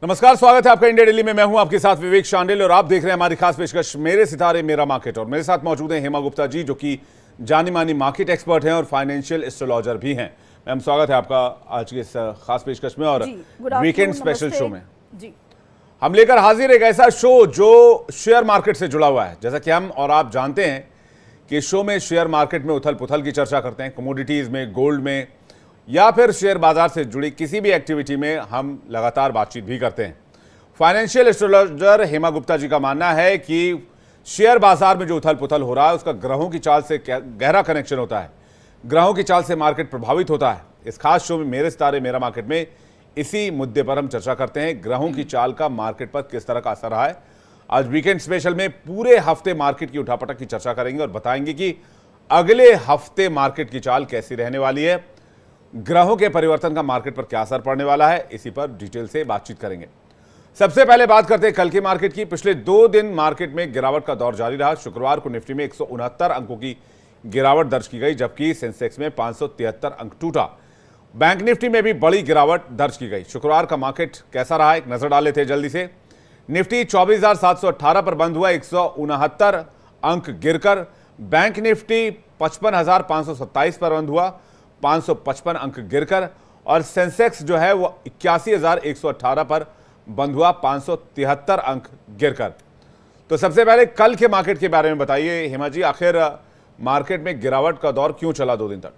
नमस्कार, स्वागत है आपका इंडिया डेली में। मैं हूं आपके साथ विवेक शांडिल और आप देख रहे हैं हमारी खास पेशकश मेरे सितारे मेरा मार्केट। और मेरे साथ मौजूद हैं हेमा गुप्ता जी, जो कि जानी मानी मार्केट एक्सपर्ट हैं और फाइनेंशियल एस्ट्रोलॉजर भी हैं। मैम, स्वागत है आपका आज की इस खास पेशकश में और वीकेंड स्पेशल शो में। जी, हम लेकर हाजिर एक ऐसा शो जो शेयर मार्केट से जुड़ा हुआ है। जैसा कि हम और आप जानते हैं कि शो में शेयर मार्केट में उथल पुथल की चर्चा करते हैं, कमोडिटीज में, गोल्ड में या फिर शेयर बाजार से जुड़ी किसी भी एक्टिविटी में हम लगातार बातचीत भी करते हैं। फाइनेंशियल एस्ट्रोलॉजर हेमा गुप्ता जी का मानना है कि शेयर बाजार में जो उथल पुथल हो रहा है उसका ग्रहों की चाल से गहरा कनेक्शन होता है। ग्रहों की चाल से मार्केट प्रभावित होता है। इस खास शो में मेरे सितारे मेरा मार्केट में इसी मुद्दे पर हम चर्चा करते हैं, ग्रहों की चाल का मार्केट पर किस तरह का असर रहा है। आज वीकेंड स्पेशल में पूरे हफ्ते मार्केट की उठापटक की चर्चा करेंगे और बताएंगे कि अगले हफ्ते मार्केट की चाल कैसी रहने वाली है, ग्रहों के परिवर्तन का मार्केट पर क्या असर पड़ने वाला है। इसी पर डिटेल से बातचीत करेंगे। सबसे पहले बात करते हैं कल की मार्केट की। पिछले 2 दिन मार्केट में गिरावट का दौर जारी रहा। शुक्रवार को निफ्टी में 169 अंकों की गिरावट दर्ज की गई, जबकि सेंसेक्स में 573 अंक टूटा। बैंक निफ्टी में भी बड़ी गिरावट दर्ज की गई। शुक्रवार का मार्केट कैसा रहा, एक नजर डाल लेते हैं जल्दी से। निफ्टी 24,718 पर बंद हुआ, 169 अंक गिरकर। बैंक निफ्टी 55,527 पर बंद हुआ, 555 अंक गिरकर। और सेंसेक्स जो है वो 81,118 पर बंद हुआ, 573 अंक गिरकर। तो सबसे पहले कल के मार्केट के बारे में बताइए हेमा जी, आखिर मार्केट में गिरावट का दौर क्यों चला 2 दिन तक?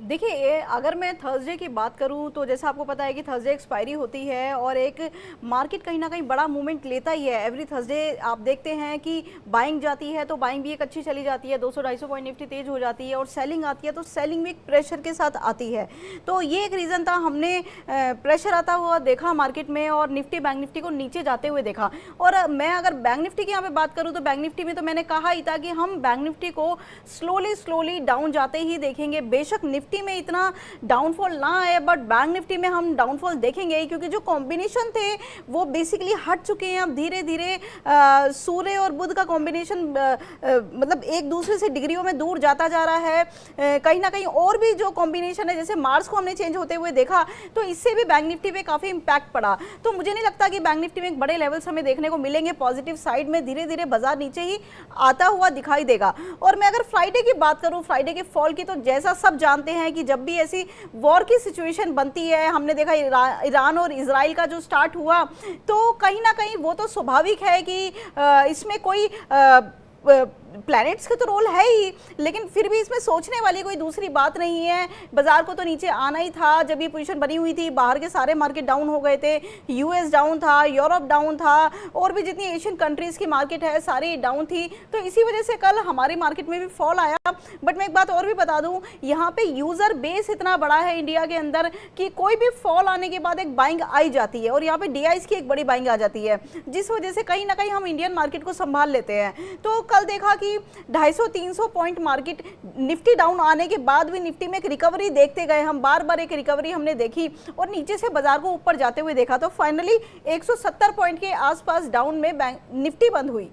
देखिए, अगर मैं थर्सडे की बात करूं तो जैसा आपको पता है कि थर्सडे एक्सपायरी होती है और एक मार्केट कहीं ना कहीं बड़ा मूवमेंट लेता ही है। एवरी थर्सडे आप देखते हैं कि बाइंग जाती है तो बाइंग भी एक अच्छी चली जाती है, 200-250 पॉइंट निफ्टी तेज हो जाती है, और सेलिंग आती है तो सेलिंग भी एक प्रेशर के साथ आती है। तो ये एक रीज़न था, हमने प्रेशर आता हुआ देखा मार्केट में और निफ्टी बैंक निफ्टी को नीचे जाते हुए देखा। और मैं अगर बैंक निफ्टी की यहाँ पे बात करूँ तो बैंक निफ्टी में तो मैंने कहा ही था कि हम बैंक निफ्टी को स्लोली डाउन जाते ही देखेंगे। बेशक निफ्टी में इतना डाउनफॉल ना है, बट बैंक निफ्टी में हम डाउनफॉल देखेंगे, क्योंकि जो कॉम्बिनेशन थे वो बेसिकली हट चुके हैं। अब धीरे धीरे सूर्य और बुध का कॉम्बिनेशन मतलब एक दूसरे से डिग्रियों में दूर जाता जा रहा है। कहीं ना कहीं और भी जो कॉम्बिनेशन है, जैसे मार्स को हमने चेंज होते हुए देखा, तो इससे भी बैंक निफ्टी पे काफी इंपैक्ट पड़ा। तो मुझे नहीं लगता कि बैंक निफ्टी में एक बड़े लेवल्स हमें देखने को मिलेंगे। पॉजिटिव साइड में धीरे धीरे बाजार नीचे ही आता हुआ दिखाई देगा। और मैं अगर फ्राइडे की बात करूं, फ्राइडे के फॉल की, तो जैसा सब जानते हैं कि जब भी ऐसी वॉर की सिचुएशन बनती है, हमने देखा ईरान और इजराइल का जो स्टार्ट हुआ, तो कहीं ना कहीं वो तो स्वाभाविक है कि इसमें कोई प्लैनेट्स का तो रोल है ही, लेकिन फिर भी इसमें सोचने वाली कोई दूसरी बात नहीं है। बाजार को तो नीचे आना ही था जब ये पोजीशन बनी हुई थी। बाहर के सारे मार्केट डाउन हो गए थे, यूएस डाउन था, यूरोप डाउन था, और भी जितनी एशियन कंट्रीज की मार्केट है सारी डाउन थी। तो इसी वजह से कल हमारी मार्केट में भी फॉल आया। बट मैं एक बात और भी बता दूं, यहाँ पे यूजर बेस इतना बड़ा है इंडिया के अंदर कि कोई भी फॉल आने के बाद एक बाइंग आई जाती है, और यहाँ पे डीआईज की एक बड़ी बाइंग आ जाती है, जिस वजह से कहीं ना कहीं हम इंडियन मार्केट को संभाल लेते हैं। तो कल देखा कि 250-300 पॉइंट मार्केट निफ्टी डाउन आने के बाद भी निफ्टी में एक रिकवरी देखते गए हम, बार बार एक रिकवरी हमने देखी और नीचे से बाजार को ऊपर जाते हुए देखा। तो फाइनली 170 पॉइंट के आसपास डाउन में निफ्टी बंद हुई।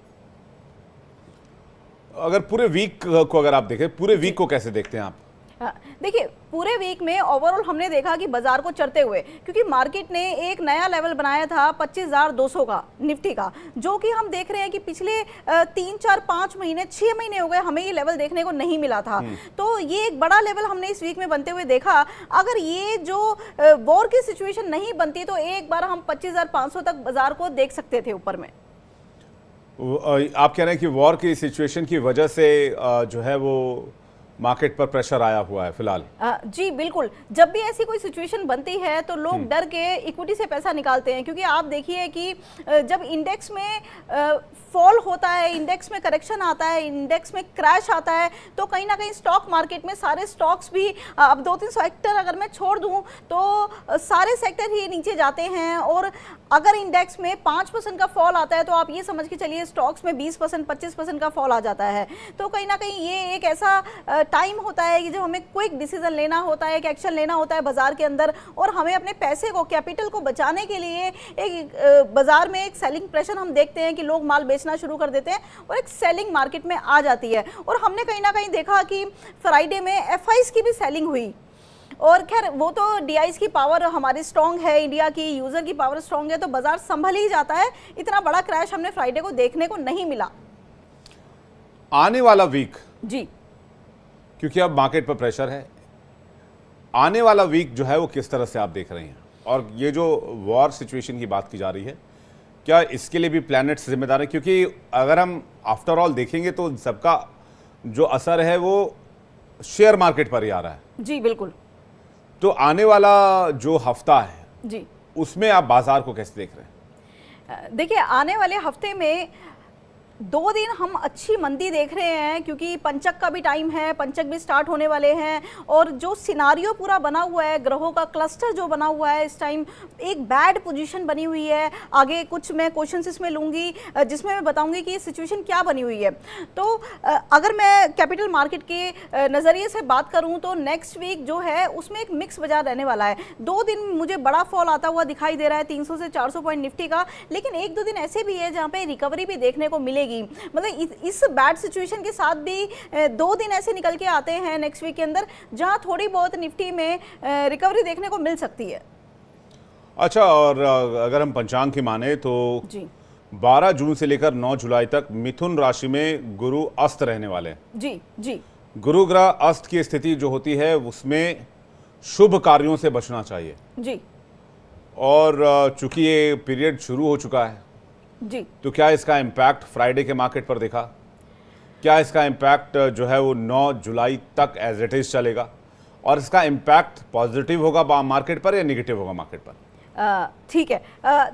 अगर पूरे वीक को अगर आप देखें, पूरे वीक को कैसे देखते हैं आप? देखिए, पूरे वीक में ओवरऑल हमने देखा कि बाजार को चढ़ते हुए, क्योंकि मार्केट ने एक नया लेवल बनाया था 25,200 का निफ्टी का, जो कि हम देख रहे हैं कि पिछले 3, 4, 5 महीने, 6 महीने हो गए हमें ये लेवल देखने को नहीं मिला था। तो ये एक बड़ा लेवल हमने इस वीक में बनते हुए देखा। अगर ये जो वॉर की सिचुएशन नहीं बनती तो एक बार हम 25,500 तक बाजार को देख सकते थे ऊपर में। आप कह रहे हैं कि वॉर की सिचुएशन की वजह से जो है वो मार्केट पर प्रेशर आया हुआ है फिलहाल? जी बिल्कुल। जब भी ऐसी कोई सिचुएशन बनती है तो लोग डर के इक्विटी से पैसा निकालते हैं, क्योंकि आप देखिए कि जब इंडेक्स में फॉल होता है, इंडेक्स में करेक्शन आता है, इंडेक्स में क्रैश आता है, तो कहीं ना कहीं स्टॉक मार्केट में सारे स्टॉक्स भी, अब 2-3 सेक्टर अगर मैं छोड़ दूं तो सारे सेक्टर ही नीचे जाते हैं। और अगर इंडेक्स में 5% का फॉल आता है तो आप ये समझ के चलिए स्टॉक्स में 20%, 25% का फॉल आ जाता है। तो कहीं ना कहीं ये एक ऐसा टाइम होता है कि जब हमें क्विक डिसीजन लेना होता है, एक एक्शन लेना होता है बाजार के अंदर, और हमें अपने पैसे को, कैपिटल को बचाने के लिए एक बाजार में एक सेलिंग प्रेशर हम देखते हैं कि लोग माल बेचना शुरू कर देते हैं और एक सेलिंग मार्केट में आ जाती है। और हमने कहीं ना कहीं देखा कि फ्राइडे में एफआईज की भी सेलिंग हुई, और खैर वो तो डीआईज की पावर हमारी स्ट्रांग है, इंडिया की यूजर की पावर स्ट्रांग है, तो बाजार संभल ही जाता है। इतना बड़ा क्रैश हमने फ्राइडे को देखने को नहीं मिला। आने वाला वीक जी, क्योंकि अब मार्केट पर प्रेशर है, आने वाला वीक जो है वो किस तरह से आप देख रहे हैं? और ये जो वॉर सिचुएशन की बात की जा रही है, क्या इसके लिए भी प्लैनेट्स जिम्मेदार है? क्योंकि अगर हम आफ्टर ऑल देखेंगे तो सबका जो असर है वो शेयर मार्केट पर ही आ रहा है। जी बिल्कुल। तो आने वाला जो हफ्ता है जी, उसमें आप बाजार को कैसे देख रहे हैं? देखिए आने वाले हफ्ते में 2 दिन हम अच्छी मंदी देख रहे हैं, क्योंकि पंचक का भी टाइम है, पंचक भी स्टार्ट होने वाले हैं, और जो सिनारियो पूरा बना हुआ है, ग्रहों का क्लस्टर जो बना हुआ है इस टाइम, एक बैड पोजीशन बनी हुई है। आगे कुछ मैं क्वेश्चंस इसमें लूँगी जिसमें मैं बताऊंगी कि ये सिचुएशन क्या बनी हुई है। तो अगर मैं कैपिटल मार्केट के नज़रिए से बात करूँ तो नेक्स्ट वीक जो है उसमें एक मिक्स बाजार रहने वाला है। 2 दिन मुझे बड़ा फॉल आता हुआ दिखाई दे रहा है 300 से 400 पॉइंट निफ्टी का, लेकिन 1-2 दिन ऐसे भी है जहाँ पे रिकवरी भी देखने को मिलेगी। मतलब इस बैड सिचुएशन के साथ भी 2 दिन ऐसे निकल के आते हैं नेक्स्ट वीक के अंदर जहां थोड़ी बहुत निफ्टी में रिकवरी देखने को मिल सकती है। अच्छा, और अगर हम पंचांग की माने तो जी 12 जून से लेकर 9 जुलाई तक मिथुन राशि में गुरु अस्त रहने वाले हैं। जी जी, गुरु ग्रह अस्त की स्थिति जो होती है उसमें शुभ कार्यों से बचना चाहिए। जी और चूंकि ये पीरियड शुरू हो चुका है, जी, तो क्या इसका इम्पैक्ट फ्राइडे के मार्केट पर देखा? क्या इसका इम्पैक्ट जो है वो 9 जुलाई तक एज इट इज चलेगा? और इसका इम्पैक्ट पॉजिटिव होगा मार्केट पर या नेगेटिव होगा मार्केट पर? ठीक है।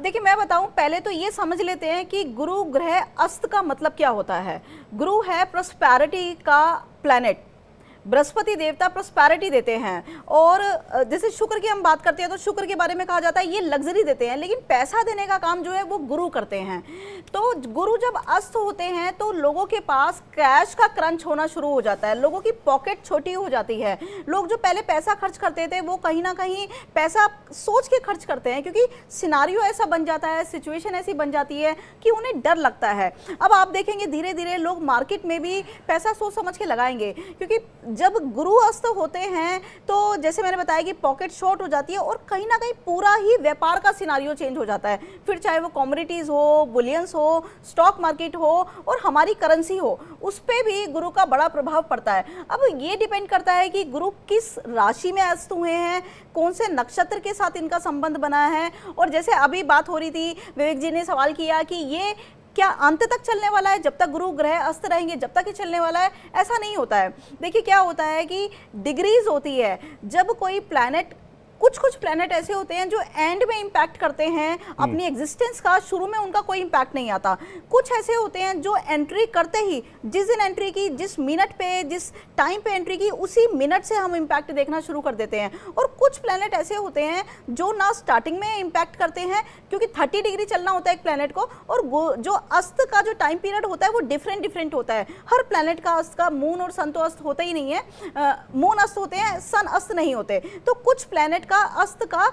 देखिए मैं बताऊं, पहले तो ये समझ लेते हैं कि गुरु ग्रह अस्त का मतलब क्या होता है। गुरु है प्रोस्पैरिटी का प्लैनेट, बृहस्पति देवता प्रोस्पैरिटी देते हैं। और जैसे शुक्र की हम बात करते हैं तो शुक्र के बारे में कहा जाता है ये लग्जरी देते हैं, लेकिन पैसा देने का काम जो है वो गुरु करते हैं। तो गुरु जब अस्त होते हैं तो लोगों के पास कैश का क्रंच होना शुरू हो जाता है, लोगों की पॉकेट छोटी हो जाती है। लोग जो पहले पैसा खर्च करते थे वो कहीं ना कहीं पैसा सोच के खर्च करते हैं, क्योंकि सिनारियो ऐसा बन जाता है, सिचुएशन ऐसी बन जाती है कि उन्हें डर लगता है। अब आप देखेंगे धीरे धीरे लोग मार्केट में भी पैसा सोच समझ के लगाएंगे, क्योंकि जब गुरु अस्त होते हैं तो जैसे मैंने बताया कि पॉकेट शॉर्ट हो जाती है और कहीं ना कहीं पूरा ही व्यापार का सिनारियो चेंज हो जाता है। फिर चाहे वो कमोडिटीज हो, बुलियंस हो, स्टॉक मार्केट हो और हमारी करेंसी हो, उस पर भी गुरु का बड़ा प्रभाव पड़ता है। अब ये डिपेंड करता है कि गुरु किस राशि में अस्त हुए हैं, कौन से नक्षत्र के साथ इनका संबंध बना है। और जैसे अभी बात हो रही थी, विवेक जी ने सवाल किया कि ये क्या अंत तक चलने वाला है, जब तक गुरु ग्रह अस्त रहेंगे जब तक ही चलने वाला है? ऐसा नहीं होता है। देखिए क्या होता है कि डिग्रीज होती है। जब कोई प्लैनेट, कुछ प्लैनेट ऐसे होते हैं जो एंड में इंपैक्ट करते हैं अपनी एग्जिस्टेंस का, शुरू में उनका कोई इंपैक्ट नहीं आता। कुछ ऐसे होते हैं जो एंट्री करते ही, जिस दिन एंट्री की, जिस मिनट पे, जिस टाइम पे एंट्री की, उसी मिनट से हम इंपैक्ट देखना शुरू कर देते हैं। और कुछ प्लैनेट ऐसे होते हैं जो ना स्टार्टिंग में इंपैक्ट करते हैं, क्योंकि 30 डिग्री चलना होता है एक प्लैनेट को, और जो अस्त का जो टाइम पीरियड होता है वो डिफरेंट होता है। हर प्लैनेट का अस्त का, मून और सन तो अस्त होता ही नहीं है, मून अस्त होते हैं, सन अस्त नहीं होते। तो कुछ प्लैनेट का अस्त का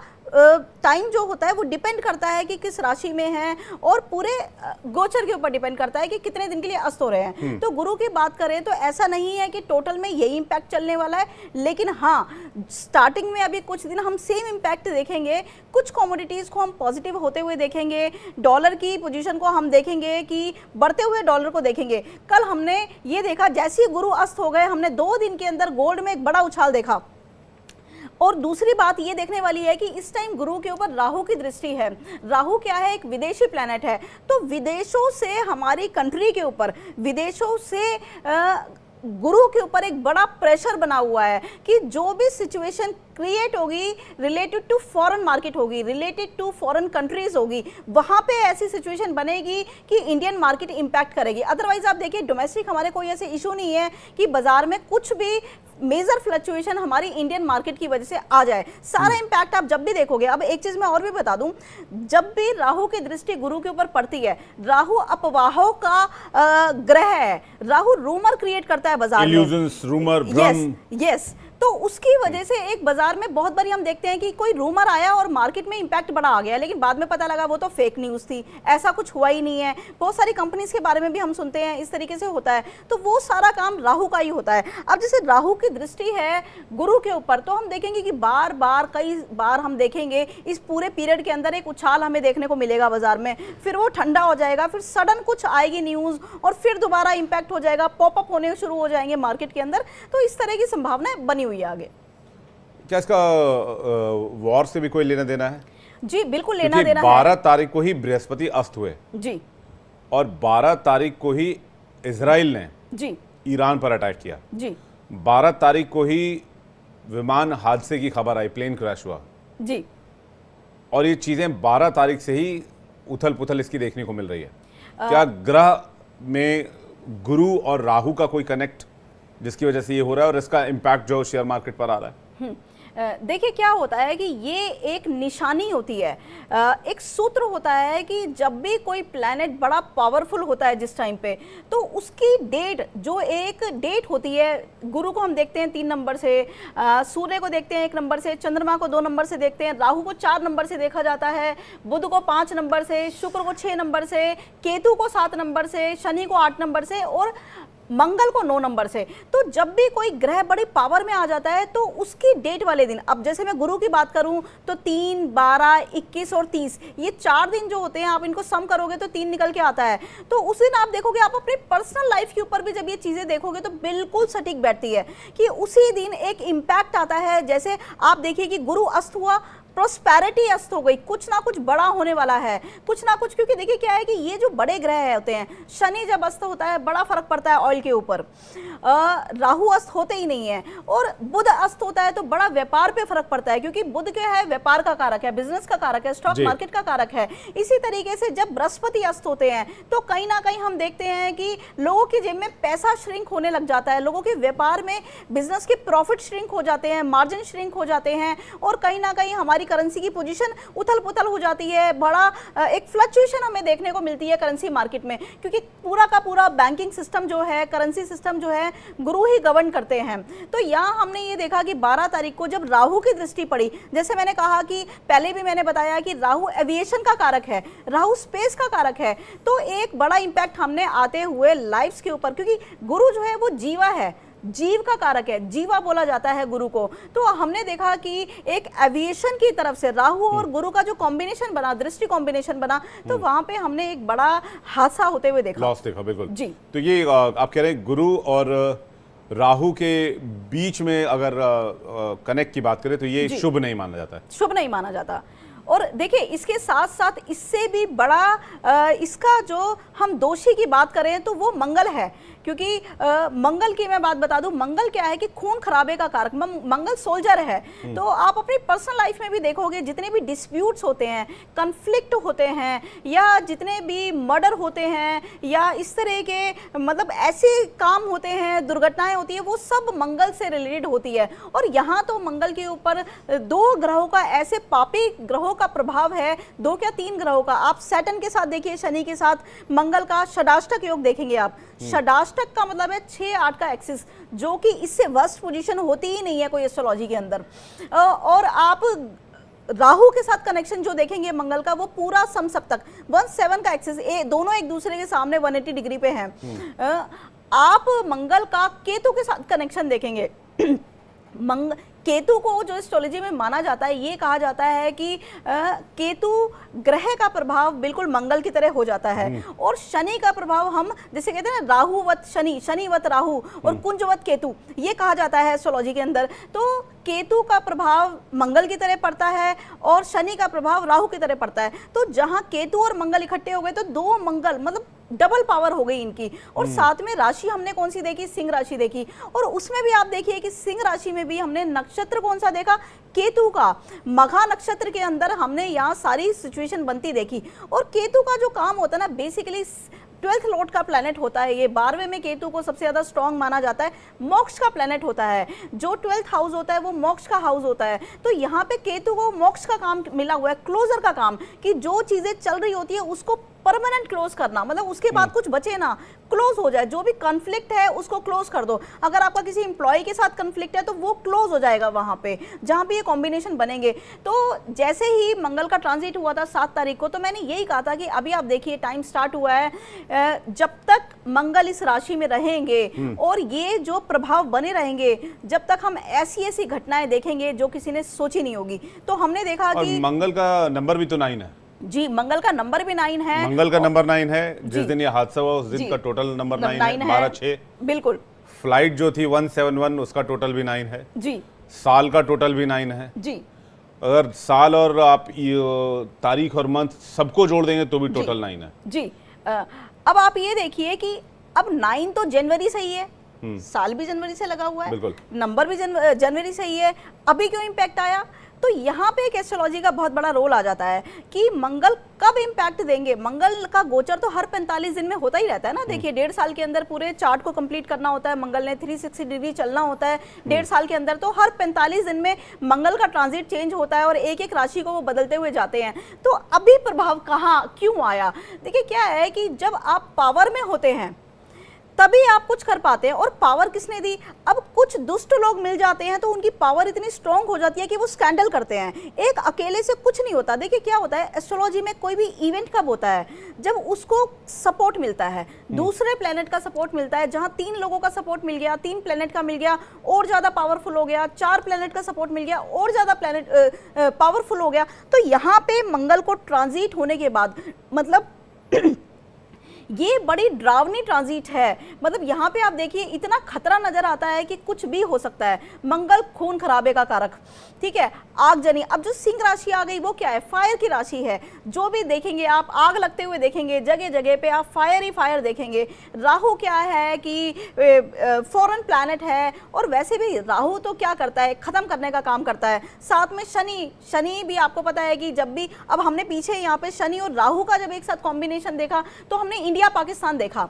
टाइम जो होता है वो डिपेंड करता है कि किस राशि में है, और पूरे गोचर के ऊपर डिपेंड करता है कि कितने दिन के लिए अस्त हो रहे हैं। तो गुरु की बात करें तो ऐसा नहीं है कि टोटल में यही इंपैक्ट चलने वाला है, लेकिन हाँ स्टार्टिंग में अभी कुछ दिन हम सेम इंपैक्ट देखेंगे। कुछ कमोडिटीज को हम पॉजिटिव होते हुए देखेंगे, डॉलर की पोजीशन को हम देखेंगे कि बढ़ते हुए डॉलर को देखेंगे। कल हमने ये देखा, जैसे ही गुरु अस्त हो गए हमने 2 दिन के अंदर गोल्ड में एक बड़ा उछाल देखा। और दूसरी बात ये देखने वाली है कि इस टाइम गुरु के ऊपर राहु की दृष्टि है। राहु क्या है? एक विदेशी प्लैनेट है। तो विदेशों से हमारी कंट्री के ऊपर, विदेशों से गुरु के ऊपर एक बड़ा प्रेशर बना हुआ है कि जो भी सिचुएशन क्रिएट होगी रिलेटेड टू फॉरेन मार्केट होगी, रिलेटेड टू फॉरेन कंट्रीज होगी, वहां पे ऐसी सिचुएशन बनेगी कि इंडियन मार्केट इंपैक्ट करेगी। अदरवाइज आप देखिए डोमेस्टिक हमारे कोई ऐसे इशू नहीं है कि बाजार में कुछ भी मेजर फ्लक्चुएशन हमारी इंडियन मार्केट की वजह से आ जाए। सारा इंपैक्ट आप जब भी देखोगे। अब एक चीज मैं और भी बता दूं, जब भी राहु की दृष्टि गुरु के ऊपर पड़ती है, राहु अपवाहों का ग्रह है, राहु रूमर क्रिएट करता है बाजार में, इल्यूजन्स, रूमर, भ्रम। यस। तो उसकी वजह से एक बाजार में बहुत बारी हम देखते हैं कि कोई रूमर आया और मार्केट में इंपैक्ट बड़ा आ गया, लेकिन बाद में पता लगा वो तो फेक न्यूज़ थी, ऐसा कुछ हुआ ही नहीं है। बहुत सारी कंपनीज के बारे में भी हम सुनते हैं, इस तरीके से होता है। तो वो सारा काम राहु का ही होता है। अब जैसे राहु की दृष्टि है गुरु के ऊपर, तो हम देखेंगे कि बार बार कई बार हम देखेंगे इस पूरे पीरियड के अंदर एक उछाल हमें देखने को मिलेगा बाजार में, फिर वो ठंडा हो जाएगा, फिर सडन कुछ आएगी न्यूज़ और फिर दोबारा इंपैक्ट हो जाएगा, पॉपअप होने शुरू हो जाएंगे मार्केट के अंदर। तो इस तरह की संभावनाएं बनी हुई है आगे। क्या इसका वॉर से भी कोई लेना देना है? जी बिल्कुल लेना देना है। 12 तारीख को ही बृहस्पति अस्त हुए जी, और 12 तारीख को ही इजराइल ने जी ईरान पर अटैक किया। जी 12 तारीख को ही विमान हादसे की खबर आई, प्लेन क्रैश हुआ जी। और ये चीजें 12 तारीख से ही उथल पुथल इसकी देखने को मिल रही है। क्या ग्रह में गुरु और राहु का कोई कनेक्ट जिसकी वजह से ये हो रहा है और इसका इम्पैक्ट जो शेयर मार्केट पर आ रहा है? देखिए क्या होता है कि ये एक निशानी होती है, एक सूत्र होता है कि जब भी कोई प्लैनेट बड़ा पावरफुल होता है जिस टाइम पे, तो उसकी डेट, जो एक डेट होती है, गुरु को हम देखते हैं 3 नंबर से, सूर्य को देखते हैं 1 नंबर से, चंद्रमा को 2 नंबर से देखते हैं, राहु को 4 नंबर से देखा जाता है, बुध को 5 नंबर से, शुक्र को 6 नंबर से, केतु को 7 नंबर से, शनि को 8 नंबर से और मंगल को 9 नंबर से। तो जब भी कोई ग्रह बड़ी पावर में आ जाता है तो उसकी डेट वाले दिन, अब जैसे मैं गुरु की बात करूं तो 3, 12, 21 और 30, ये 4 दिन जो होते हैं, आप इनको सम करोगे तो 3 निकल के आता है। तो उस दिन आप देखोगे, आप अपनी पर्सनल लाइफ के ऊपर भी जब ये चीजें देखोगे तो बिल्कुल सटीक बैठती है कि उसी दिन एक इम्पैक्ट आता है। जैसे आप देखिए कि गुरु अस्त हुआ, प्रोस्पेरिटी अस्त हो गई, कुछ ना कुछ बड़ा होने वाला है, कुछ ना कुछ। क्योंकि देखिए क्या है कि ये जो बड़े ग्रह होते हैं, शनि जब अस्त होता है बड़ा फर्क पड़ता है ऑयल के ऊपर, राहु अस्त होते ही नहीं है, और बुध अस्त होता है तो बड़ा व्यापार पे फर्क पड़ता है, क्योंकि बुध क्या है, व्यापार का कारक है, बिजनेस का कारक है, स्टॉक मार्केट का कारक है। इसी तरीके से जब बृहस्पति अस्त होते हैं तो कहीं ना कहीं हम देखते हैं कि लोगों की जेब में पैसा श्रिंक होने लग जाता है, लोगों के व्यापार में बिजनेस के प्रॉफिट श्रिंक हो जाते हैं, मार्जिन श्रिंक हो जाते हैं, और कहीं ना कहीं हमारी करेंसी की पोजीशन उथल पुथल हो जाती है। बड़ा एक फ्लक्चुएशन हमें देखने को मिलती है करेंसी मार्केट में, क्योंकि पूरा का पूरा बैंकिंग सिस्टम जो है, करेंसी सिस्टम जो है, गुरु ही गवर्न करते हैं। तो यहाँ हमने ये देखा कि 12 तारीख को जब राहु की दृष्टि पड़ी, जैसे मैंने कहा कि पहले भी मैंने बताया कि राहु एविएशन का कारक है, राहु स्पेस का कारक है, तो एक बड़ा इंपैक्ट हमने आते हुए लाइफ्स के ऊपर, क्योंकि गुरु जो है वो जीवा है, जीव का कारक है, जीवा बोला जाता है गुरु को। तो हमने देखा कि एक एविएशन की तरफ से राहु और गुरु का जो कॉम्बिनेशन बना, दृष्टि कॉम्बिनेशन बना, तो वहां पे हमने एक बड़ा हादसा होते हुए देखा, लॉस देखा। बिल्कुल जी। तो ये आप कह रहे हैं गुरु और राहु के बीच में अगर कनेक्ट की बात करें तो ये शुभ नहीं माना जाता है, शुभ नहीं माना जाता। और देखिए इसके साथ साथ इससे भी बड़ा इसका जो हम दोषी की बात करें तो वो मंगल है, क्योंकि मंगल की मैं बात बता दूं, मंगल क्या है कि खून खराबे का कारक, मंगल सोल्जर है। तो आप अपनी पर्सनल लाइफ में भी देखोगे, जितने भी डिस्प्यूट्स होते हैं, कन्फ्लिक्ट होते हैं, या जितने भी मर्डर होते हैं, या इस तरह के मतलब ऐसे काम होते हैं, दुर्घटनाएं होती है, वो सब मंगल से रिलेटेड होती है। और यहाँ तो मंगल के ऊपर 2 ग्रहों का, ऐसे पापी ग्रहों का प्रभाव है, 2 क्या 3 ग्रहों का। आप सैटर्न के साथ देखिए, शनि के साथ मंगल का षडाष्टक योग देखेंगे आप। षडाष्टक का मतलब है 6-8 का एक्सिस, जो कि इससे वर्स्ट पोजीशन होती ही नहीं है कोई एस्ट्रोलॉजी के अंदर। और आप राहु के साथ कनेक्शन जो देखेंगे मंगल का, वो पूरा समसप्तक 1-7 का एक्सिस, दोनों एक दूसरे के सामने 180 डिग्री पे हैं। आप मंगल का केतु के साथ कनेक्शन देखेंगे, केतु को जो एस्ट्रोलॉजी में माना जाता है, ये कहा जाता है कि केतु ग्रह का प्रभाव बिल्कुल मंगल की तरह हो जाता है, और शनि का प्रभाव हम जैसे कहते हैं ना, राहुवत शनि, शनिवत राहु और कुंजवत केतु, ये कहा जाता है एस्ट्रोलॉजी के अंदर। तो केतु का प्रभाव मंगल की तरह पड़ता है और शनि का प्रभाव राहु की तरह पड़ता है। तो जहां केतु और मंगल इकट्ठे हो गए तो 2 मंगल, मतलब डबल पावर हो गई इनकी। और साथ में राशि हमने कौन सी देखी, सिंह राशि देखी, और उसमें भी आप देखिए कि सिंह राशि में भी हमने नक्षत्र कौन सा देखा, केतु का। मघा नक्षत्र के अंदर हमने यहाँ सारी सिचुएशन बनती देखी। और केतु का जो काम होता है ना, बेसिकली 12th लॉर्ड का प्लैनेट होता है ये। 12वें में केतु को सबसे ज्यादा स्ट्रॉन्ग माना जाता है, मोक्ष का प्लैनेट होता है। जो 12th हाउस होता है वो मोक्ष का हाउस होता है। तो यहाँ पे केतु को मोक्ष का काम मिला हुआ है, क्लोजर का काम, कि जो चीजें चल रही होती है उसको परमानेंट क्लोज करना, मतलब उसके बाद कुछ बचे ना, क्लोज हो जाए। जो भी कॉन्फ्लिक्ट है उसको क्लोज कर दो। अगर आपका किसी एम्प्लॉय के साथ कॉन्फ्लिक्ट है तो वो क्लोज हो जाएगा वहां पे जहां पे ये कॉम्बिनेशन बनेंगे। तो जैसे ही मंगल का ट्रांजिट हुआ था 7 तारीख को, तो मैंने यही कहा था कि अभी आप देखिए टाइम स्टार्ट हुआ है, जब तक मंगल इस राशि में रहेंगे और ये जो प्रभाव बने रहेंगे, जब तक हम ऐसी ऐसी घटनाएं देखेंगे जो किसी ने सोची नहीं होगी। तो हमने देखा कि मंगल का नंबर भी तो 9 है जी, मंगल का नंबर भी 9 है। मंगल का नंबर 9 है। जिस दिन ये हादसा हुआ उस दिन का टोटल नंबर 9 है, 12/6। बिल्कुल। फ्लाइट जो थी 171 उसका टोटल भी 9 है जी। साल का टोटल भी 9 है जी। अगर साल और आप तारीख और मंथ सबको जोड़ देंगे तो भी टोटल 9 है जी। अब आप ये देखिए कि अब 9 तो जनवरी से ही है, साल भी जनवरी से लगा हुआ है, नंबर भी जनवरी से ही है। अभी क्यों इम्पैक्ट आया? तो यहाँ पे एक एस्ट्रोलॉजी का बहुत बड़ा रोल आ जाता है कि मंगल कब इम्पैक्ट देंगे। मंगल का गोचर तो हर 45 दिन में होता ही रहता है ना। देखिए 1.5 साल के अंदर पूरे चार्ट को कंप्लीट करना होता है, मंगल ने 360 डिग्री चलना होता है 1.5 साल के अंदर। तो हर 45 दिन में मंगल का ट्रांजिट चेंज होता है और एक एक राशि को वो बदलते हुए जाते हैं। तो अभी प्रभाव कहाँ क्यों आया? देखिए क्या है कि जब आप पावर में होते हैं तभी आप कुछ कर पाते हैं, और पावर किसने दी? अब कुछ दुष्ट लोग मिल जाते हैं तो उनकी पावर इतनी स्ट्रांग हो जाती है कि वो स्कैंडल करते हैं। एक अकेले से कुछ नहीं होता। देखिए क्या होता है एस्ट्रोलॉजी में, कोई भी इवेंट कब होता है? जब उसको सपोर्ट मिलता है, दूसरे प्लेनेट का सपोर्ट मिलता है। जहां 3 लोगों का सपोर्ट मिल गया, 3 प्लेनेट का मिल गया और ज्यादा पावरफुल हो गया, 4 प्लेनेट का सपोर्ट मिल गया और ज्यादा प्लेनेट पावरफुल हो गया। तो यहाँ पे मंगल को ट्रांजिट होने के बाद मतलब ये बड़ी डरावनी ट्रांजिट है। मतलब यहाँ पे आप देखिए इतना खतरा नजर आता है कि कुछ भी हो सकता है। मंगल खून खराबे का कारक, ठीक है, आगजनी। अब जो सिंह राशि आ गई वो क्या है? फायर की राशि है। जो भी देखेंगे आप आग लगते हुए देखेंगे, जगह जगह पे आप फायर ही फायर देखेंगे। राहु क्या है कि फॉरेन प्लैनेट है, और वैसे भी राहु तो क्या करता है? खत्म करने का काम करता है। साथ में शनि भी आपको पता है कि जब भी, अब हमने पीछे यहाँ पे शनि और राहु का जब एक साथ कॉम्बिनेशन देखा तो हमने इंडिया पाकिस्तान देखा,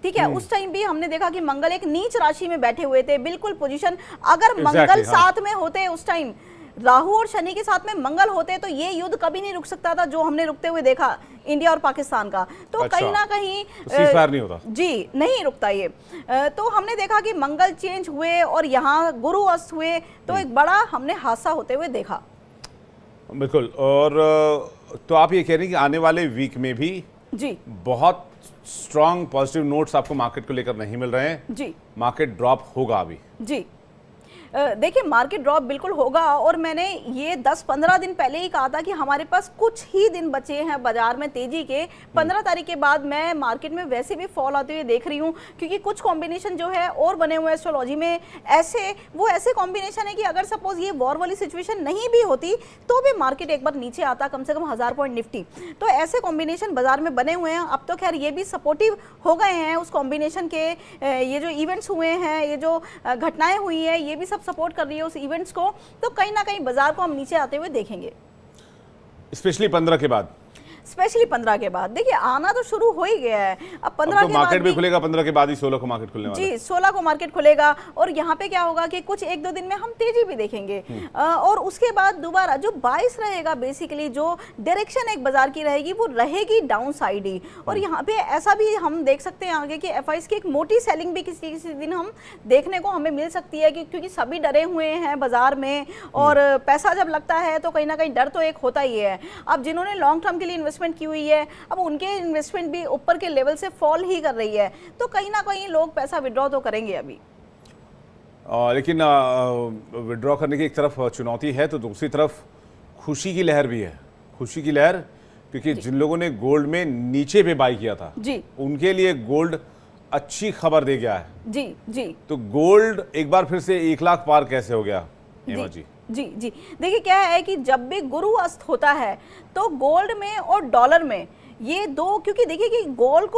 ठीक है। उस टाइम भी हमने देखा कि मंगल एक नीच राशि में बैठे हुए थे, बिल्कुल पोजीशन। अगर मंगल साथ में होते उस टाइम, राहु और शनि के साथ में मंगल होते, तो ये युद्ध कभी नहीं रुक सकता था जो हमने रुकते हुए देखा इंडिया और पाकिस्तान का। तो कहीं ना कहीं नहीं होता जी, नहीं रुकता ये। तो हमने देखा कि मंगल चेंज हुए और यहाँ गुरु अस्त हुए, तो एक बड़ा हमने हादसा होते हुए देखा। बिल्कुल। और तो आप ये कह रहे हैं कि आने वाले वीक में भी जी बहुत स्ट्रॉन्ग पॉजिटिव नोट्स आपको मार्केट को लेकर नहीं मिल रहे हैं जी। मार्केट ड्रॉप होगा अभी? जी, देखिए मार्केट ड्रॉप बिल्कुल होगा, और मैंने ये 10-15 दिन पहले ही कहा था कि हमारे पास कुछ ही दिन बचे हैं बाजार में तेजी के। 15 तारीख के बाद मैं मार्केट में वैसे भी फॉल आते हुए देख रही हूँ, क्योंकि कुछ कॉम्बिनेशन जो है और बने हुए एस्ट्रोलॉजी में ऐसे कॉम्बिनेशन है कि अगर सपोज ये वॉर वाली सिचुएशन नहीं भी होती तो भी मार्केट एक बार नीचे आता, कम से कम 1000 पॉइंट निफ्टी। तो ऐसे कॉम्बिनेशन बाजार में बने हुए हैं। अब तो खैर ये भी सपोर्टिव हो गए हैं उस कॉम्बिनेशन के। ये जो इवेंट्स हुए हैं, ये जो घटनाएं हुई है, ये भी सब सपोर्ट कर रही है उस इवेंट्स को। तो कहीं ना कहीं बाजार को हम नीचे आते हुए देखेंगे, स्पेशली 15 के बाद। स्पेशली 15 के बाद देखिए आना तो शुरू हो ही गया है। अब 15 तो के मार्केट बाद भी खुलेगा, 15 के बाद ही 16 को मार्केट खुलने वाला है। जी, 16 को मार्केट खुलेगा, और यहाँ पे क्या होगा कि कुछ 1-2 दिन में हम तेजी भी देखेंगे। और उसके बाद दोबारा जो 22 रहेगा, बेसिकली जो डायरेक्शन एक बाजार की रहेगी वो रहेगी डाउन साइड ही। और यहाँ पे ऐसा भी हम देख सकते हैं आगे कि एफआईज की एक मोटी सेलिंग भी किसी किसी दिन हम देखने को हमें मिल सकती है, क्योंकि सभी डरे हुए हैं बाजार में, और पैसा जब लगता है तो कहीं ना कहीं डर तो एक होता ही है। अब जिन्होंने लॉन्ग टर्म के लिए इन्वेस्टमेंट की हुई है, अब उनके इन्वेस्टमेंट भी ऊपर के लेवल से फॉल ही कर रही है, तो कहीं ना कहीं लोग पैसा विड्रॉ तो करेंगे अभी। लेकिन विड्रॉ करने की एक तरफ चुनौती है तो दूसरी तरफ खुशी की लहर भी है। खुशी की लहर क्योंकि जिन लोगों ने गोल्ड में नीचे पे बाई किया था जी, उनके लिए गोल्ड अच्छी खबर दे गया है। जी जी। तो गोल्ड एक बार फिर से 1 लाख पार कैसे हो गया हेमा जी? जी जी, देखिए क्या है कि जब भी गुरु अस्त होता है तो गोल्ड में और डॉलर में ये दो, क्योंकि देखिए कि गोल्ड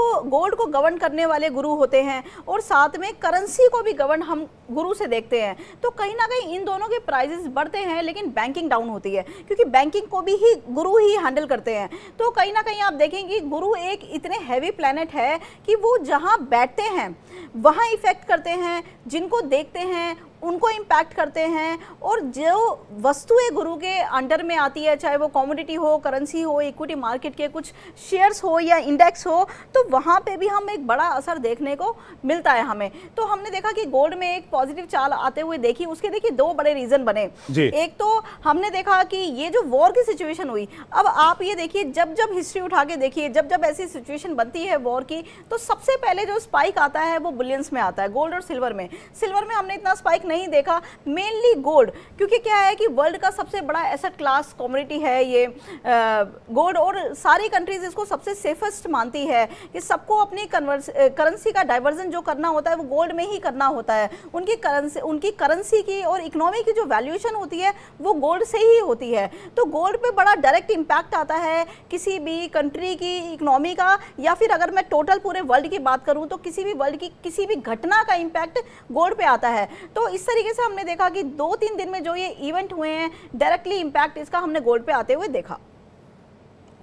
को गवर्न करने वाले गुरु होते हैं और साथ में करेंसी को भी गवर्न हम गुरु से देखते हैं, तो कहीं ना कहीं इन दोनों के प्राइसेस बढ़ते हैं लेकिन बैंकिंग डाउन होती है, क्योंकि बैंकिंग को भी ही गुरु ही हैंडल करते हैं। तो कहीं ना कहीं आप देखेंगे गुरु एक इतने हैवी प्लैनेट है कि वो जहाँ बैठते हैं वहाँ इफेक्ट करते हैं, जिनको देखते हैं उनको इम्पैक्ट करते हैं, और जो वस्तुएं गुरु के अंडर में आती है, चाहे वो कमोडिटी हो, करेंसी हो, इक्विटी मार्केट के कुछ शेयर्स हो या इंडेक्स हो, तो वहाँ पे भी हम एक बड़ा असर देखने को मिलता है हमें। तो हमने देखा कि गोल्ड में एक पॉजिटिव चाल आते हुए देखी, उसके देखिए दो बड़े रीजन बने। एक तो हमने देखा कि ये जो वॉर की सिचुएशन हुई, अब आप ये देखिए जब जब हिस्ट्री उठा के देखिए, जब जब ऐसी सिचुएशन बनती है वॉर की, तो सबसे पहले जो स्पाइक आता है वो बुलियंस में आता है, गोल्ड और सिल्वर में। सिल्वर में हमने इतना स्पाइक नहीं देखा, मेनली गोल्ड, क्योंकि क्या है कि वर्ल्ड का सबसे बड़ा एसेट क्लास कमोडिटी है ये गोल्ड, और सारी कंट्रीज इसको सबसे सेफेस्ट मानती है कि सबको अपनी करेंसी का डाइवर्जन जो करना होता है वो गोल्ड में ही करना होता है। उनकी करेंसी की और इकोनॉमी की जो वैल्यूएशन होती है वो गोल्ड से ही होती है। तो गोल्ड पे बड़ा डायरेक्ट इम्पैक्ट आता है किसी भी कंट्री की इकोनॉमी का, या फिर अगर मैं टोटल पूरे वर्ल्ड की बात करूं तो किसी भी वर्ल्ड की किसी भी घटना का इम्पैक्ट गोल्ड पे आता है। तो इस तरीके से हमने देखा कि 2-3 दिन में जो ये इवेंट हुए हैं, डायरेक्टली इम्पैक्ट इसका हमने गोल्ड पे आते हुए देखा,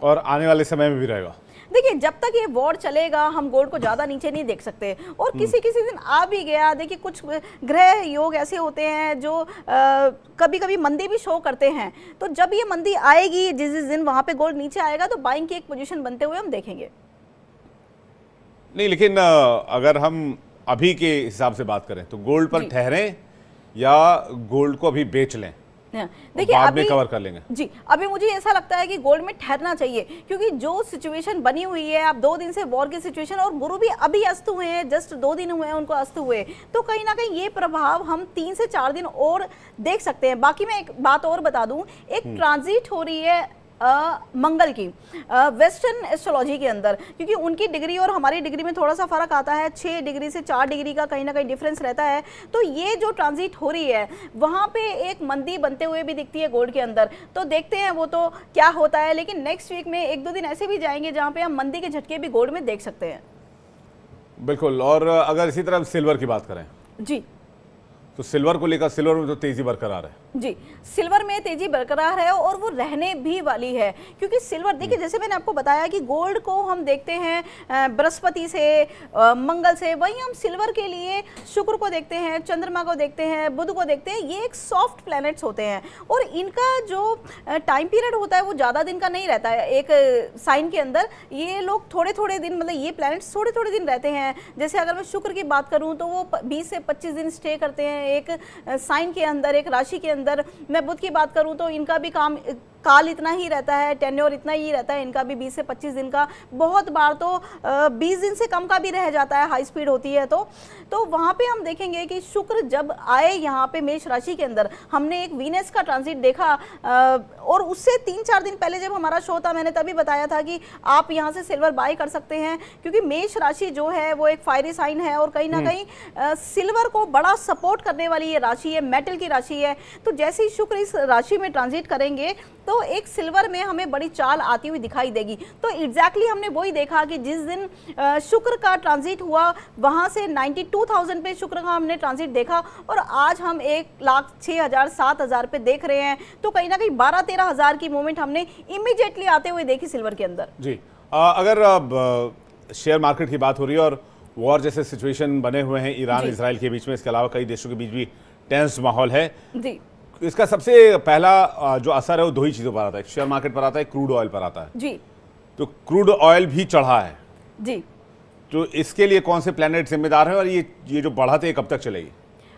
और आने वाले समय में भी रहेगा। देखिए जब तक ये वॉर चलेगा हम गोल्ड को ज़्यादा नीचे नहीं देख सकते, और किसी किसी दिन आ भी गया। देखिए कुछ ग्रह योग ऐसे होते हैं जो कभी कभी मंदी भी शो करते हैं, तो जब ये मंदी आएगी, जिस दिन वहाँ पे गोल्ड नीचे आएगा, तो बाइंग की एक पोजीशन बनते हुए हम देखेंगे। नहीं, लेकिन अगर हम अभी के हिसाब से बात करें तो गोल्ड पर ठहरें या गोल्ड को अभी बेच लें? देखिए बाद अभी में कवर कर लेंगे जी, अभी मुझे ऐसा लगता है कि गोल्ड में ठहरना चाहिए, क्योंकि जो सिचुएशन बनी हुई है, आप 2 दिन से वॉर की सिचुएशन, और गुरु भी अभी अस्त हुए हैं, जस्ट 2 दिन हुए हैं उनको अस्त हुए, तो कहीं ना कहीं ये प्रभाव हम 3 से 4 दिन और देख सकते हैं। बाकी मैं एक बात और बता दूं, एक ट्रांजिट हो रही है मंगल की वेस्टर्न एस्ट्रोलॉजी के अंदर, क्योंकि उनकी डिग्री और हमारी डिग्री में थोड़ा सा फर्क आता है, 6 डिग्री से 4 डिग्री का कहीं ना कहीं डिफरेंस रहता है। तो ये जो ट्रांजिट हो रही है वहाँ पे एक मंदी बनते हुए भी दिखती है गोल्ड के अंदर, तो देखते हैं वो तो क्या होता है। लेकिन नेक्स्ट वीक में 1-2 दिन ऐसे भी जाएंगे जहाँ पे हम मंदी के झटके भी गोल्ड में देख सकते हैं। बिल्कुल। और अगर इसी तरह सिल्वर की बात करें जी, तो सिल्वर को लेकर सिल्वर में तो तेजी बरकरार है। जी, सिल्वर में तेजी बरकरार है और वो रहने भी वाली है, क्योंकि सिल्वर देखिए जैसे मैंने आपको बताया कि गोल्ड को हम देखते हैं बृहस्पति से, मंगल से, वहीं हम सिल्वर के लिए शुक्र को देखते हैं, चंद्रमा को देखते हैं, बुध को देखते हैं। ये एक सॉफ्ट प्लैनेट्स होते हैं और इनका जो टाइम पीरियड होता है वो ज़्यादा दिन का नहीं रहता है। एक साइन के अंदर ये लोग थोड़े थोड़े दिन, मतलब ये प्लैनेट्स थोड़े थोड़े दिन रहते हैं। जैसे अगर मैं शुक्र की बात करूँ तो वो 20 से 25 दिन स्टे करते हैं एक साइन के अंदर, एक राशि के अंदर। मैं बुध की बात करूं तो इनका भी काल इतना ही रहता है, टेन्योर इतना ही रहता है इनका भी, 20 से 25 दिन का, बहुत बार तो 20 दिन से कम का भी रह जाता है, हाई स्पीड होती है। तो वहाँ पे हम देखेंगे कि शुक्र जब आए यहाँ पे मेष राशि के अंदर, हमने एक वीनस का ट्रांजिट देखा, और उससे 3-4 दिन पहले जब हमारा शो था मैंने तभी बताया था कि आप यहाँ से सिल्वर बाय कर सकते हैं, क्योंकि मेष राशि जो है वो एक फायरी साइन है और कहीं ना कहीं सिल्वर को बड़ा सपोर्ट करने वाली ये राशि है, मेटल की राशि है। तो जैसे ही शुक्र इस राशि में ट्रांजिट करेंगे तो एक सिल्वर में हमें बड़ी चाल आती हुई दिखाई देगी। तो एग्जैक्टली हमने वही देखा कि जिस दिन शुक्र का ट्रांजिट हुआ वहां से 92,000 पे शुक्र का हमने ट्रांजिट देखा, और आज हम 1,06,000-7,000 पे देख रहे हैं। तो कहीं ना कहीं 12-13 हज़ार की मूवमेंट हमने इमीडिएटली आते हुए देखी सिल्वर के अंदर। जी, अगर शेयर मार्केट की बात हो रही है और वॉर जैसे सिचुएशन बने हुए हैं ईरान इजराइल के बीच में, इसके अलावा कई देशों के बीच भी टेंस माहौल है जी, इसका सबसे पहला जो असर है वो 2 ही चीज़ों पर आता है, शेयर मार्केट पर आता है, क्रूड ऑयल पर आता है जी। तो क्रूड ऑयल भी चढ़ा है जी, तो इसके लिए कौन से प्लैनेट जिम्मेदार है और ये जो बढ़त है कब तक चलेगी?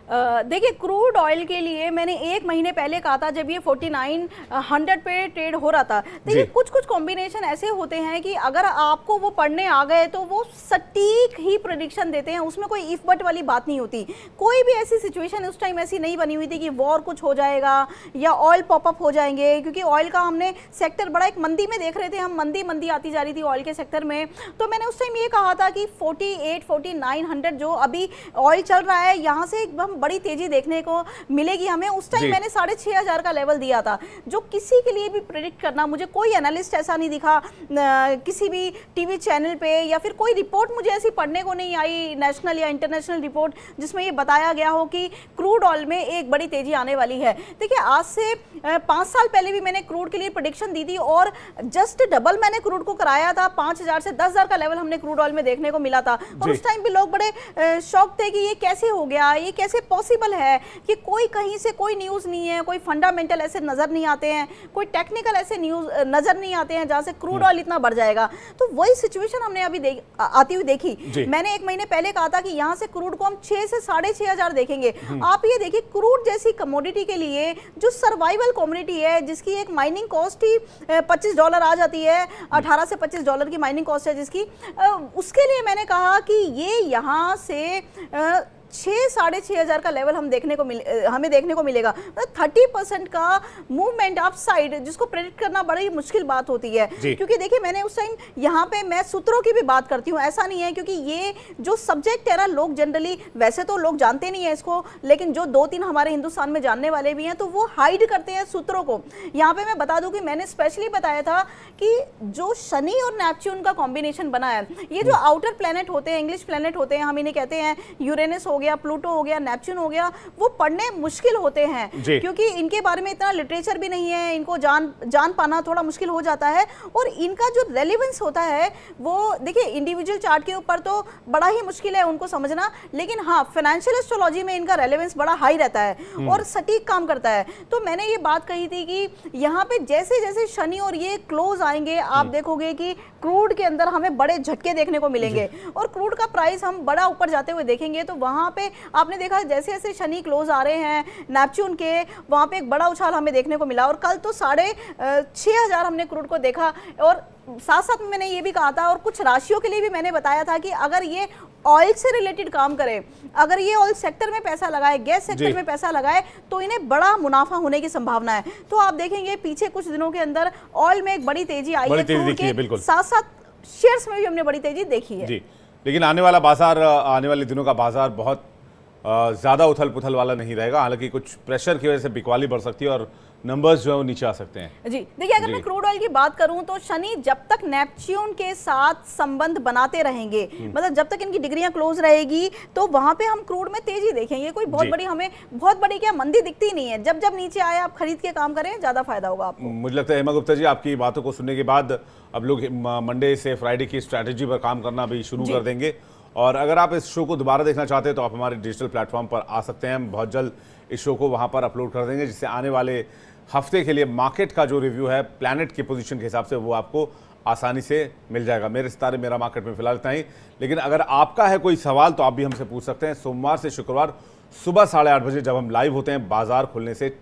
देखिए क्रूड ऑयल के लिए मैंने 1 महीने पहले कहा था जब ये 4900 पे ट्रेड हो रहा था। देखिए कुछ कॉम्बिनेशन ऐसे होते हैं कि अगर आपको वो पढ़ने आ गए तो वो सटीक ही प्रेडिक्शन देते हैं, उसमें कोई इफ बट वाली बात नहीं होती। कोई भी ऐसी सिचुएशन उस टाइम ऐसी नहीं बनी हुई थी कि वॉर कुछ हो जाएगा या ऑयल पॉपअप हो जाएंगे, क्योंकि ऑयल का हमने सेक्टर बड़ा एक मंदी में देख रहे थे हम, मंदी आती जा रही थी ऑयल के सेक्टर में। तो मैंने उस टाइम ये कहा था कि 48-4900 जो अभी ऑयल चल रहा है यहाँ से एकदम बड़ी तेजी देखने को मिलेगी हमें। उस टाइम मैंने 6,500 का लेवल दिया था, जो किसी के लिए भी प्रेडिक्ट करना, मुझे कोई एनालिस्ट ऐसा नहीं दिखा किसी भी टीवी चैनल पे, या फिर कोई रिपोर्ट मुझे ऐसी पढ़ने को नहीं आई नेशनल या इंटरनेशनल रिपोर्ट जिसमें ये बताया गया हो कि क्रूड ऑयल में एक बड़ी तेजी आने वाली है। देखिए आज से 5 साल पहले भी मैंने क्रूड के लिए प्रेडिक्शन दी थी और जस्ट डबल मैंने क्रूड को कराया था, 5,000 से 10,000 का लेवल हमने क्रूड ऑयल में देखने को मिला था। और उस टाइम भी लोग बड़े शॉक थे कि ये कैसे हो गया, ये कैसे पॉसिबल है कि कोई कहीं से कोई न्यूज़ नहीं है, कोई फंडामेंटल ऐसे नज़र नहीं आते हैं, कोई टेक्निकल ऐसे न्यूज़ नज़र नहीं आते हैं जहाँ से क्रूड ऑयल इतना बढ़ जाएगा। तो वही सिचुएशन हमने अभी आती हुई देखी। मैंने एक महीने पहले कहा था कि यहाँ से क्रूड को हम 6 से 6,500 देखेंगे। आप ये देखिए, क्रूड जैसी कमोडिटी के लिए जो सर्वाइवल कमोडिटी है, जिसकी एक माइनिंग कॉस्ट ही $25 आ जाती है, 18 से $25 की माइनिंग कॉस्ट है जिसकी, उसके लिए मैंने कहा कि ये यहाँ से 6,000-6,500 का लेवल हमें देखने को मिलेगा। मतलब 30% का मूवमेंट अप साइड, जिसको प्रेडिक्ट करना बड़ी मुश्किल बात होती है। क्योंकि देखिए, मैंने उस टाइम यहाँ पे मैं सूत्रों की भी बात करती हूँ, ऐसा नहीं है, क्योंकि ये जो सब्जेक्ट है ना, लोग जनरली, वैसे तो लोग जानते नहीं है इसको, लेकिन जो 2-3 हमारे हिंदुस्तान में जानने वाले भी हैं तो वो हाइड करते हैं सूत्रों को। यहाँ पे मैं बता दूं कि मैंने स्पेशली बताया था कि जो शनि और नेपच्यून का कॉम्बिनेशन बना है, ये जो आउटर प्लेनेट होते हैं, इंग्लिश प्लेनेट होते हैं, हम इन्हें कहते हैं यूरेनस हो गया, प्लूटो हो गया, नेपच्यून हो गया, वो पढ़ने मुश्किल होते हैं क्योंकि इनके बारे में इतना लिटरेचर भी नहीं है, इनको जान पाना थोड़ा मुश्किल हो जाता है। और इनका जो रेलेवेंस होता है वो देखिए, इंडिविजुअल चार्ट के ऊपर तो बड़ा ही मुश्किल है उनको समझना, लेकिन हाँ, फाइनेंशियल एस्ट्रोलॉजी में इनका रेलेवेंस बड़ा हाई रहता है और सटीक काम करता है। तो मैंने ये बात कही थी कि यहाँ पे जैसे जैसे शनि और ये क्लोज आएंगे, आप देखोगे कि क्रूड के अंदर हमें बड़े झटके देखने को मिलेंगे और क्रूड का प्राइस हम बड़ा ऊपर जाते हुए देखेंगे। तो वहां पे आपने देखा, जैसे जैसे शनि क्लोज आ रहे हैं नेपच्यून के, वहां पे एक बड़ा उछाल हमें देखने को मिला। और कल तो 6,500 हमने क्रूड को देखा। और साथ साथ मैंने ये भी कहा था, और कुछ राशियों के लिए भी मैंने बताया था कि अगर ये ऑयल से रिलेटेड काम करे, अगर ये ऑयल सेक्टर में पैसा लगाए, गैस सेक्टर में पैसा लगाए, तो इन्हें बड़ा मुनाफा होने की संभावना है। तो आप देखेंगे पीछे कुछ दिनों के अंदर ऑयल में एक बड़ी तेजी आई है, साथ साथ शेयर्स में भी हमने बड़ी तेजी देखी है। जी, लेकिन आने वाले दिनों का बाजार बहुत ज़्यादा उथल पुथल वाला नहीं रहेगा। हालांकि कुछ प्रेशर की वजह से बिकवाली बढ़ सकती है और नंबर्स जो है वो नीचे आ सकते हैं। जी देखिए, अगर मैं क्रूड ऑयल की बात करूं तो शनि जब तक नेपच्यून के साथ संबंध बनाते रहेंगे, मतलब जब तक इनकी डिग्रियां क्लोज रहेगी, तो वहां पे हम क्रूड में तेजी देखेंगे। कोई हमें बहुत बड़ी क्या मंदी दिखती नहीं है। जब जब नीचे आए, आप खरीद के काम करें, ज्यादा फायदा होगा आपको। मुझे लगता है हेमा गुप्ता जी, आपकी बातों को सुनने के बाद अब लोग मंडे से फ्राइडे की स्ट्रैटेजी पर काम करना भी शुरू कर देंगे। और अगर आप इस शो को दोबारा देखना चाहते हैं तो आप हमारे डिजिटल प्लेटफॉर्म पर आ सकते हैं। हम बहुत जल्द इस शो को वहां पर अपलोड कर देंगे, जिससे आने वाले हफ्ते के लिए मार्केट का जो रिव्यू है प्लैनेट की पोजीशन के हिसाब से, वो आपको आसानी से मिल जाएगा। मेरे सितारे मेरा मार्केट में फिलहाल इतना ही। लेकिन अगर आपका है कोई सवाल तो आप भी हमसे पूछ सकते हैं। सोमवार से शुक्रवार सुबह 8:30 बजे जब हम लाइव होते हैं बाजार खुलने से